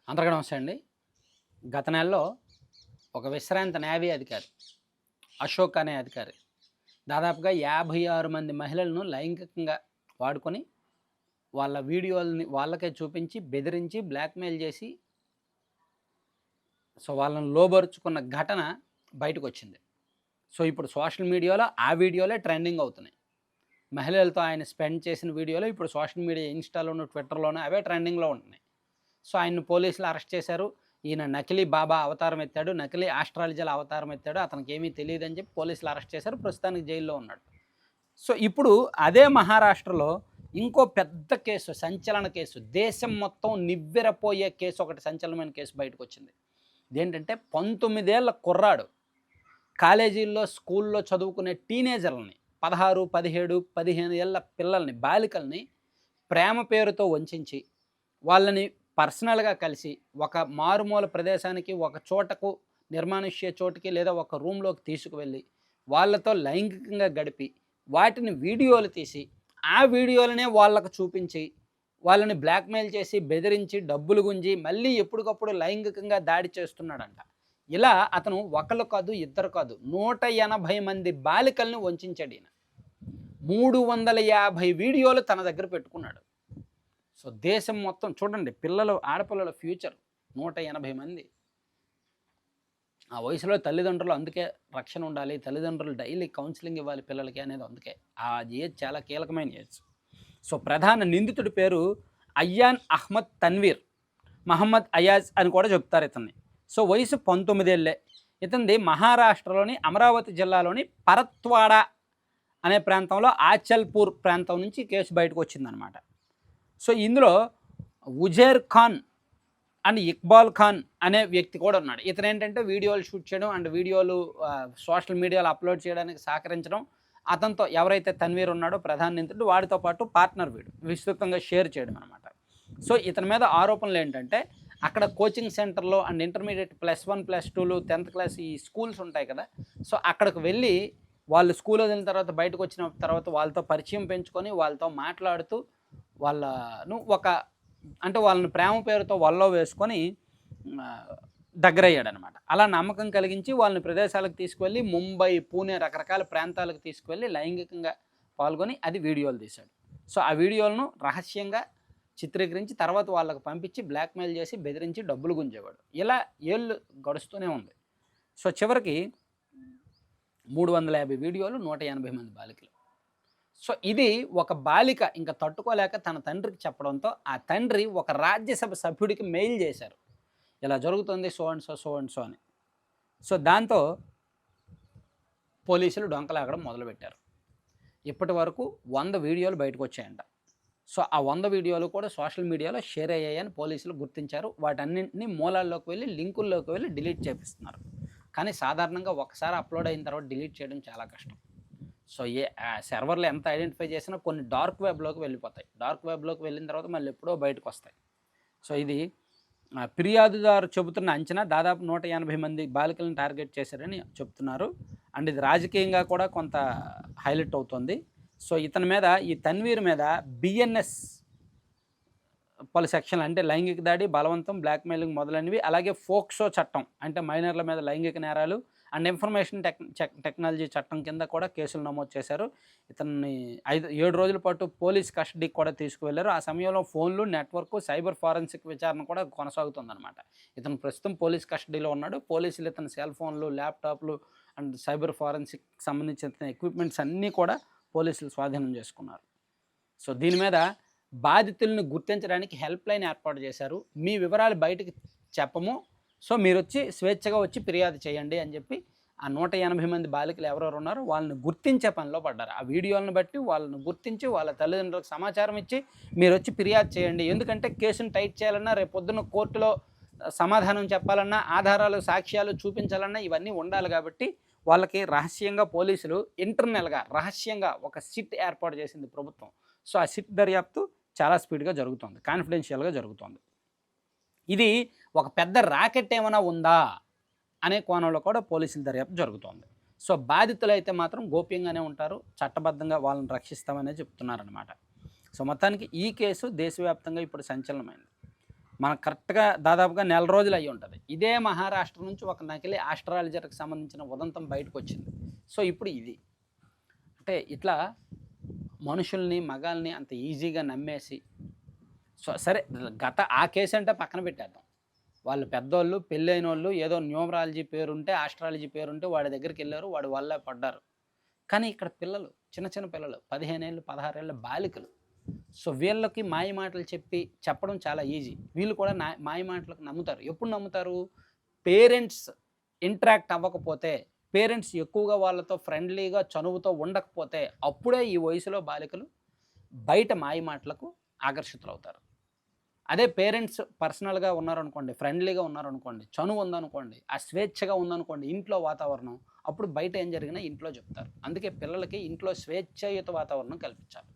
అందరికీ నమస్తే అండి. గత నెలలో ఒక విశ్రాంత నేవీ అధికారి అశోక్ అనే అధికారి దాదాపుగా 56 మంది మహిళలను లైంగికంగా వాడుకొని వాళ్ళ వీడియోలని వాళ్ళకే చూపించి, బెదిరించి, బ్లాక్‌మెయిల్ చేసి వాళ్ళని లోబరుచుకున్న ఘటన బయటకొచ్చింది. ఇప్పుడు సోషల్ మీడియాలో ఆ వీడియోలే ట్రెండింగ్ అవుతున్నాయి. మహిళలతో ఆయన స్పెండ్ చేసిన వీడియోలు ఇప్పుడు సోషల్ మీడియా ఇన్‌స్టాలోను, ట్విట్టర్‌లోను అవే ట్రెండింగ్‌లో ఉంటున్నాయి. ఆయన్ని పోలీసులు అరెస్ట్ చేశారు. ఈయన నకిలీ బాబా అవతారం ఎత్తాడు, నకిలీ ఆస్ట్రాలజీల అవతారం ఎత్తాడు, అతనికేమీ తెలీదని చెప్పి పోలీసులు అరెస్ట్ చేశారు. ప్రస్తుతానికి జైల్లో ఉన్నాడు. ఇప్పుడు అదే మహారాష్ట్రలో ఇంకో పెద్ద కేసు, సంచలన కేసు, దేశం మొత్తం నివ్వెరపోయే కేసు, ఒకటి సంచలనమైన కేసు బయటకొచ్చింది. ఇదేంటంటే 19 ఏళ్ల కుర్రాడు కాలేజీల్లో, స్కూల్లో చదువుకునే టీనేజర్లని 16, 17, 15 ఏళ్ల పిల్లల్ని, బాలికల్ని ప్రేమ పేరుతో వంచించి వాళ్ళని పర్సనల్‌గా కలిసి ఒక మారుమూల ప్రదేశానికి, ఒక చోటకు, నిర్మానుష్య చోటుకి లేదా ఒక రూమ్‌లోకి తీసుకువెళ్ళి వాళ్ళతో లైంగికంగా గడిపి వాటిని వీడియోలు తీసి ఆ వీడియోలనే వాళ్ళకు చూపించి వాళ్ళని బ్లాక్‌మెయిల్ చేసి, బెదిరించి, డబ్బులు గుంజి మళ్ళీ ఎప్పటికప్పుడు లైంగికంగా దాడి చేస్తున్నాడంట. ఇలా అతను ఒకళ్ళు కాదు, ఇద్దరు కాదు, 180 మంది బాలికల్ని వంచాడు ఈయన. 350 వీడియోలు తన దగ్గర పెట్టుకున్నాడు. దేశం మొత్తం చూడండి, పిల్లలు, ఆడపిల్లల ఫ్యూచర్ 180 మంది. ఆ వయసులో తల్లిదండ్రులు అందుకే రక్షణ ఉండాలి, తల్లిదండ్రులు డైలీ కౌన్సిలింగ్ ఇవ్వాలి పిల్లలకి అనేది అందుకే. ఆ ఏజ్ చాలా కీలకమైన ఏజ్. ప్రధాన నిందితుడి పేరు అయ్యాన్ అహ్మద్ తన్వీర్, మహమ్మద్ అయాజ్ అని కూడా చెప్తారు ఇతన్ని. వయసు 19 ఏళ్ళే. ఇతనిది మహారాష్ట్రలోని అమరావతి జిల్లాలోని పరత్వాడ అనే ప్రాంతంలో ఆచల్పూర్ ప్రాంతం నుంచి కేసు బయటకు వచ్చిందనమాట. ఇందులో ఉజేర్ ఖాన్ అండ్ ఇక్బాల్ ఖాన్ అనే వ్యక్తి కూడా ఉన్నాడు. ఇతను ఏంటంటే వీడియోలు షూట్ చేయడం అండ్ వీడియోలు సోషల్ మీడియాలో అప్లోడ్ చేయడానికి సహకరించడం, అతనితో ఎవరైతే తన్వీర్ ఉన్నాడో ప్రధాన నిందితుడు వాడితో పాటు పార్ట్నర్ వీడు విస్తృతంగా షేర్ చేయడం అనమాట. ఇతని మీద ఆరోపణలు ఏంటంటే అక్కడ కోచింగ్ సెంటర్లో అండ్ ఇంటర్మీడియట్ +1, +2, 10th క్లాస్ ఈ స్కూల్స్ ఉంటాయి కదా, అక్కడికి వెళ్ళి వాళ్ళు స్కూల్ వదిలిన తర్వాత బయటకు వచ్చిన తర్వాత వాళ్ళతో పరిచయం పెంచుకొని వాళ్ళతో మాట్లాడుతూ వాళ్ళను వాళ్ళని ప్రేమ పేరుతో వలలో వేసుకొని దగ్గరయ్యాడనమాట. అలా నమ్మకం కలిగించి వాళ్ళని ప్రదేశాలకు తీసుకువెళ్ళి ముంబై, పూణే రకరకాల ప్రాంతాలకు తీసుకువెళ్ళి లైంగికంగా పాల్గొని అది వీడియోలు తీశాడు. ఆ వీడియోలను రహస్యంగా చిత్రీకరించి తర్వాత వాళ్ళకు పంపించి బ్లాక్మెయిల్ చేసి బెదిరించి డబ్బులు గుంజేవాడు. ఇలా ఏళ్ళు గడుస్తూనే ఉంది. చివరికి 350 వీడియోలు, 180 మంది బాలికలు. ఇది ఒక బాలిక ఇంకా తట్టుకోలేక తన తండ్రికి చెప్పడంతో ఆ తండ్రి ఒక రాజ్యసభ సభ్యుడికి మెయిల్ చేశారు, ఇలా జరుగుతుంది సో అండ్ సో అని. దాంతో పోలీసులు డొంకలాగడం మొదలుపెట్టారు. ఇప్పటి వరకు 100 వీడియోలు బయటకు వచ్చాయంట. ఆ 100 వీడియోలు కూడా సోషల్ మీడియాలో షేర్ అయ్యాయని పోలీసులు గుర్తించారు. వాటన్నింటినీ మూలాల్లోకి వెళ్ళి, లింకుల్లోకి వెళ్ళి డిలీట్ చేపిస్తున్నారు. కానీ సాధారణంగా ఒకసారి అప్లోడ్ అయిన తర్వాత డిలీట్ చేయడం చాలా కష్టం. సర్వర్లు ఎంత ఐడెంటిఫై చేసినా కొన్ని డార్క్ వెబ్లోకి వెళ్ళిపోతాయి. డార్క్ వెబ్లోకి వెళ్ళిన తర్వాత మళ్ళీ ఎప్పుడో బయటకు వస్తాయి. ఇది ఫిర్యాదుదారు చెబుతున్న అంచనా దాదాపు 180 మంది బాలికలను టార్గెట్ చేశారని చెప్తున్నారు. అండ్ ఇది రాజకీయంగా కూడా కొంత హైలైట్ అవుతుంది. ఇతని మీద, ఈ తన్వీర్ మీద బిఎన్ఎస్ పలు సెక్షన్లు అంటే లైంగిక దాడి, బలవంతం, బ్లాక్మెయిలింగ్ మొదలైనవి, అలాగే ఫోక్సో చట్టం అంటే మైనర్ల మీద లైంగిక నేరాలు అండ్ ఇన్ఫర్మేషన్ టెక్నాలజీ చట్టం కింద కూడా కేసులు నమోదు చేశారు. ఇతన్ని 7 రోజుల పాటు పోలీస్ కస్టడీకి కూడా తీసుకువెళ్లారు. ఆ సమయంలో ఫోన్లు, నెట్వర్క్, సైబర్ ఫారెన్సిక్ విచారణ కూడా కొనసాగుతుందన్నమాట. ఇతను ప్రస్తుతం పోలీస్ కస్టడీలో ఉన్నాడు. పోలీసులు ఇతని సెల్ ఫోన్లు, ల్యాప్టాప్లు అండ్ సైబర్ ఫారెన్సిక్ సంబంధించిన ఎక్విప్మెంట్స్ అన్నీ కూడా పోలీసులు స్వాధీనం చేసుకున్నారు. దీని మీద బాధితులను గుర్తించడానికి హెల్ప్ లైన్ ఏర్పాటు చేశారు. మీ వివరాలు బయటకు చెప్పము, మీరు వచ్చి స్వేచ్ఛగా వచ్చి ఫిర్యాదు చేయండి అని చెప్పి ఆ 180 మంది బాలికలు ఎవరెవరు ఉన్నారో వాళ్ళని గుర్తించే పనిలో పడ్డారు. ఆ వీడియోలను బట్టి వాళ్ళని గుర్తించి వాళ్ళ తల్లిదండ్రులకు సమాచారం ఇచ్చి మీరు వచ్చి ఫిర్యాదు చేయండి. ఎందుకంటే కేసును టైట్ చేయాలన్నా, రేపు పొద్దున్న కోర్టులో సమాధానం చెప్పాలన్నా, ఆధారాలు, సాక్ష్యాలు చూపించాలన్నా ఇవన్నీ ఉండాలి. కాబట్టి వాళ్ళకి రహస్యంగా పోలీసులు ఇంటర్నల్గా రహస్యంగా ఒక సిట్ ఏర్పాటు చేసింది ప్రభుత్వం. ఆ సిట్ దర్యాప్తు చాలా స్పీడ్గా జరుగుతుంది, కాన్ఫిడెన్షియల్గా జరుగుతుంది. ఇది ఒక పెద్ద రాకెట్ ఏమైనా ఉందా అనే కోణంలో కూడా పోలీసుల దర్యాప్తు జరుగుతోంది. బాధితులు అయితే మాత్రం గోప్యంగానే ఉంటారు, చట్టబద్ధంగా వాళ్ళని రక్షిస్తామనే చెప్తున్నారనమాట. మొత్తానికి ఈ కేసు దేశవ్యాప్తంగా ఇప్పుడు సంచలనమైంది. మనకు కరెక్ట్‌గా దాదాపుగా నెల రోజులు అయ్యి ఉంటది. ఇదే మహారాష్ట్ర నుంచి ఒక నకిలీ ఆస్ట్రాలజర్‌కి సంబంధించిన ఉదంతం బయటకొచ్చింది. సో, ఇప్పుడు ఇది. అంటే ఇట్లా మనుషుల్ని, మగాల్ని అంత ఈజీగా నమ్మేసి సరే ఆ కేసంటే పక్కన పెట్టేద్దాం. వాళ్ళు పెద్దోళ్ళు, పెళ్ళైనోళ్ళు ఏదో న్యూమరాలజీ పేరుంటే, ఆస్ట్రాలజీ పేరుంటే వాడి దగ్గరికెళ్లారు. వాడి వల్ల పడ్డారు. కానీ ఇక్కడ పిల్లలు, చిన్న చిన్న పిల్లలు 15 ఏళ్ళు, 16 ఏళ్ల బాలికలు. సో, వీళ్ళకి మాయ మాటలు చెప్పడం చాలా ఈజీ. వీళ్ళు కూడా మాయ మాటలకు నమ్ముతారు. ఎప్పుడు నమ్ముతారు? పేరెంట్స్ ఇంటరాక్ట్ అవ్వకపోతే, పేరెంట్స్ ఎక్కువగా వాళ్ళతో ఫ్రెండ్లీగా, చనువుతో ఉండకపోతే, అప్పుడే ఈ వయసులో బాలికలు బయట మాయ మాటలకు ఆకర్షితులవుతారు. అదే పేరెంట్స్ పర్సనల్‌గా ఉన్నారనుకోండి, ఫ్రెండ్లీగా ఉన్నారనుకోండి, చనువు ఉందనుకోండి, ఆ స్వేచ్ఛగా ఉందనుకోండి ఇంట్లో వాతావరణం, అప్పుడు బయట ఏం జరిగినా ఇంట్లో చెప్తారు. అందుకే పిల్లలకి ఇంట్లో స్వేచ్ఛాయుత వాతావరణం కల్పించాలి.